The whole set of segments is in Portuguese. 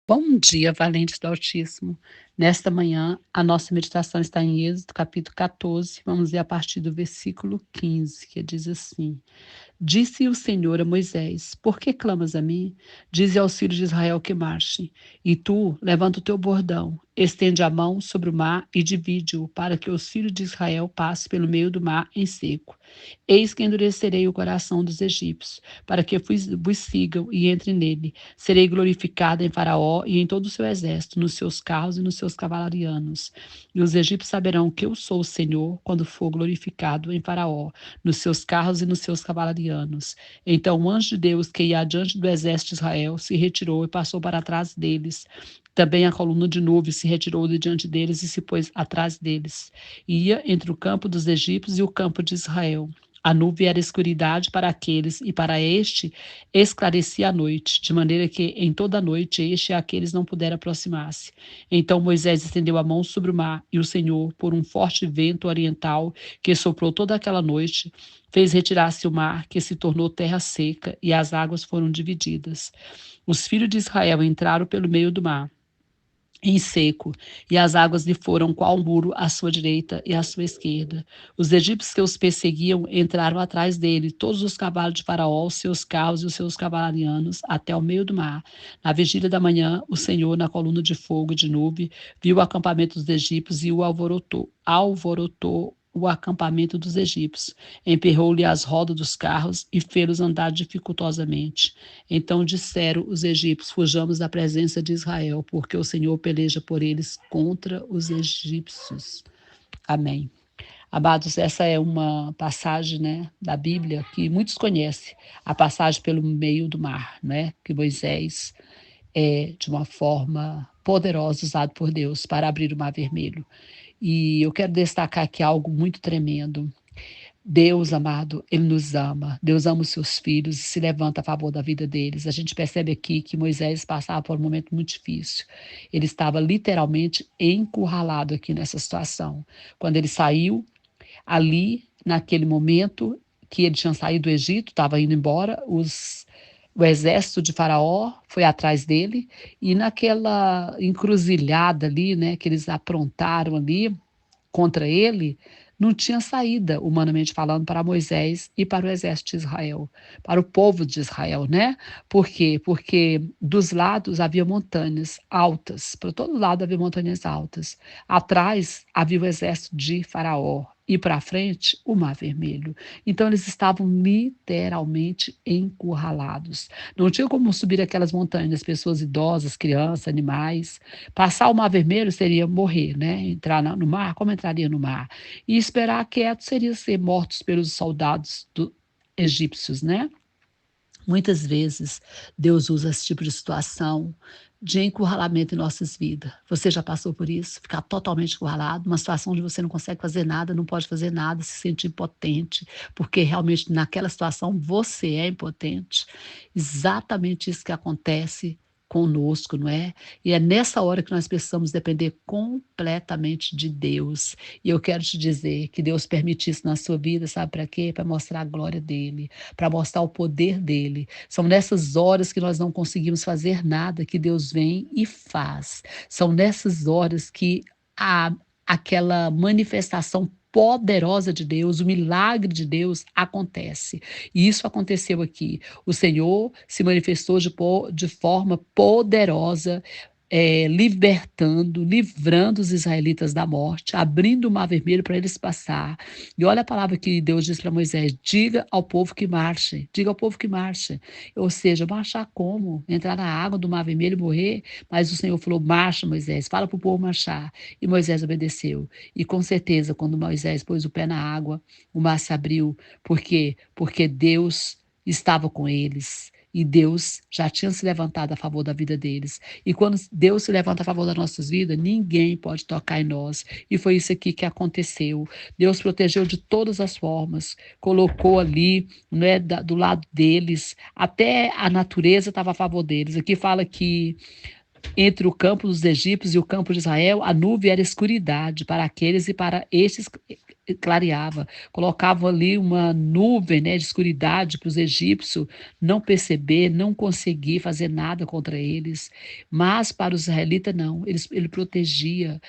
Bom dia, valentes do Altíssimo. Nesta manhã, a nossa meditação está em Êxodo, capítulo 14. Vamos ler a partir do versículo 15, que diz assim: Disse o Senhor a Moisés: Por que clamas a mim? Dize aos filhos de Israel que marchem. E tu, levanta o teu bordão, estende a mão sobre o mar e divide-o, para que os filhos de Israel passem pelo meio do mar em seco. Eis que endurecerei o coração dos egípcios, para que vos sigam e entrem nele. Serei glorificada em Faraó e em todo o seu exército, nos seus carros e nos seus cavalarianos. E os egípcios saberão que eu sou o Senhor, quando for glorificado em Faraó, nos seus carros e nos seus cavalarianos. Então o anjo de Deus, que ia adiante do exército de Israel, se retirou e passou para trás deles. Também a coluna de nuvem se retirou de diante deles e se pôs atrás deles. Ia entre o campo dos egípcios e o campo de Israel. A nuvem era escuridade para aqueles, e para este esclarecia a noite, de maneira que em toda a noite este e aqueles não puderam aproximar-se. Então Moisés estendeu a mão sobre o mar, e o Senhor, por um forte vento oriental que soprou toda aquela noite, fez retirar-se o mar, que se tornou terra seca, e as águas foram divididas. Os filhos de Israel entraram pelo meio do mar em seco, e as águas lhe foram qual muro à sua direita e à sua esquerda. Os egípcios que os perseguiam entraram atrás dele, todos os cavalos de Faraó, os seus carros e os seus cavalarianos, até o meio do mar. Na vigília da manhã, o Senhor, na coluna de fogo e de nuvem, viu o acampamento dos egípcios e o alvorotou o acampamento dos egípcios, emperrou-lhe as rodas dos carros e fê-los andar dificultosamente. Então disseram os egípcios: Fujamos da presença de Israel, porque o Senhor peleja por eles contra os egípcios. Amém. Amados, essa é uma passagem, né, da Bíblia que muitos conhecem, a passagem pelo meio do mar, né, que Moisés de uma forma poderosa usado por Deus para abrir o mar vermelho. E eu quero destacar aqui algo muito tremendo. Deus, amado, Ele nos ama. Deus ama os seus filhos e se levanta a favor da vida deles. A gente percebe aqui que Moisés passava por um momento muito difícil. Ele estava literalmente encurralado aqui nessa situação. Quando ele saiu ali, naquele momento que ele tinha saído do Egito, estava indo embora, o exército de Faraó foi atrás dele, e naquela encruzilhada ali, né, que eles aprontaram ali contra ele, não tinha saída, humanamente falando, para Moisés e para o exército de Israel, para o povo de Israel, né? Por quê? Porque dos lados havia montanhas altas, para todo lado havia montanhas altas. Atrás havia o exército de Faraó, e para frente o Mar Vermelho. Então eles estavam literalmente encurralados. Não tinha como subir aquelas montanhas, pessoas idosas, crianças, animais. Passar o Mar Vermelho seria morrer, né? Entrar no mar, como entraria no mar? E esperar quieto seria ser mortos pelos soldados egípcios, né? Muitas vezes Deus usa esse tipo de situação de encurralamento em nossas vidas. Você já passou por isso? Ficar totalmente encurralado, uma situação onde você não consegue fazer nada, não pode fazer nada, se sentir impotente, porque realmente naquela situação você é impotente. Exatamente isso que acontece conosco, não é? E é nessa hora que nós precisamos depender completamente de Deus. E eu quero te dizer que Deus permite isso na sua vida, sabe para quê? Para mostrar a glória dele, para mostrar o poder dele. São nessas horas que nós não conseguimos fazer nada que Deus vem e faz. São nessas horas que a, aquela manifestação poderosa de Deus, o milagre de Deus acontece. E isso aconteceu aqui. O Senhor se manifestou de forma poderosa, libertando, livrando os israelitas da morte, abrindo o mar vermelho para eles passar. E olha a palavra que Deus diz para Moisés: diga ao povo que marche, diga ao povo que marche. Ou seja, marchar como? Entrar na água do mar vermelho e morrer? Mas o Senhor falou: marcha, Moisés, fala para o povo marchar. E Moisés obedeceu. E com certeza, quando Moisés pôs o pé na água, o mar se abriu. Por quê? Porque Deus estava com eles. E Deus já tinha se levantado a favor da vida deles. E quando Deus se levanta a favor das nossas vidas, ninguém pode tocar em nós. E foi isso aqui que aconteceu. Deus protegeu de todas as formas, colocou ali, né, do lado deles, até a natureza estava a favor deles. Aqui fala que entre o campo dos egípcios e o campo de Israel, a nuvem era escuridade para aqueles e para estes clareava, colocava ali uma nuvem, né, de escuridade para os egípcios não perceber, não conseguir fazer nada contra eles, mas para os israelitas não, ele protegia.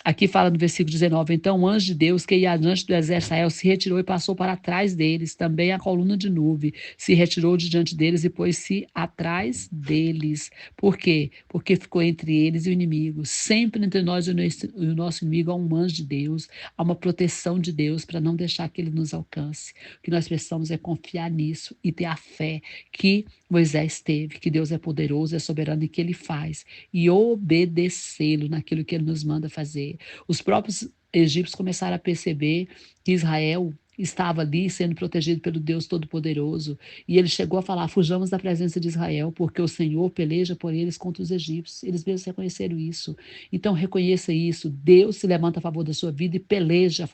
Aqui fala no versículo 19: então o anjo de Deus, que ia adiante do exército de Israel, se retirou e passou para trás deles. Também a coluna de nuvem se retirou de diante deles e pôs-se atrás deles. Por quê? Porque ficou entre eles e o inimigo. Sempre entre nós e o nosso inimigo há um anjo de Deus, há uma proteção de Deus para não deixar que ele nos alcance. O que nós precisamos é confiar nisso e ter a fé que Moisés teve, que Deus é poderoso, é soberano e que ele faz, e obedecê-lo naquilo que ele nos manda fazer. Os próprios egípcios começaram a perceber que Israel estava ali sendo protegido pelo Deus Todo-Poderoso, e ele chegou a falar: fujamos da presença de Israel, porque o Senhor peleja por eles contra os egípcios. Eles mesmos reconheceram isso. Então reconheça isso. Deus se levanta a favor da sua vida e peleja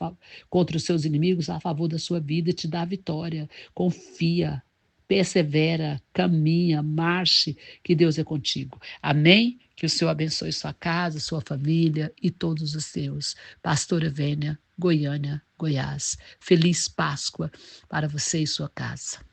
contra os seus inimigos a favor da sua vida e te dá a vitória. Confia, persevera, caminha, marche, que Deus é contigo. Amém? Que o Senhor abençoe sua casa, sua família e todos os seus. Pastora Vênia, Goiânia, Goiás. Feliz Páscoa para você e sua casa.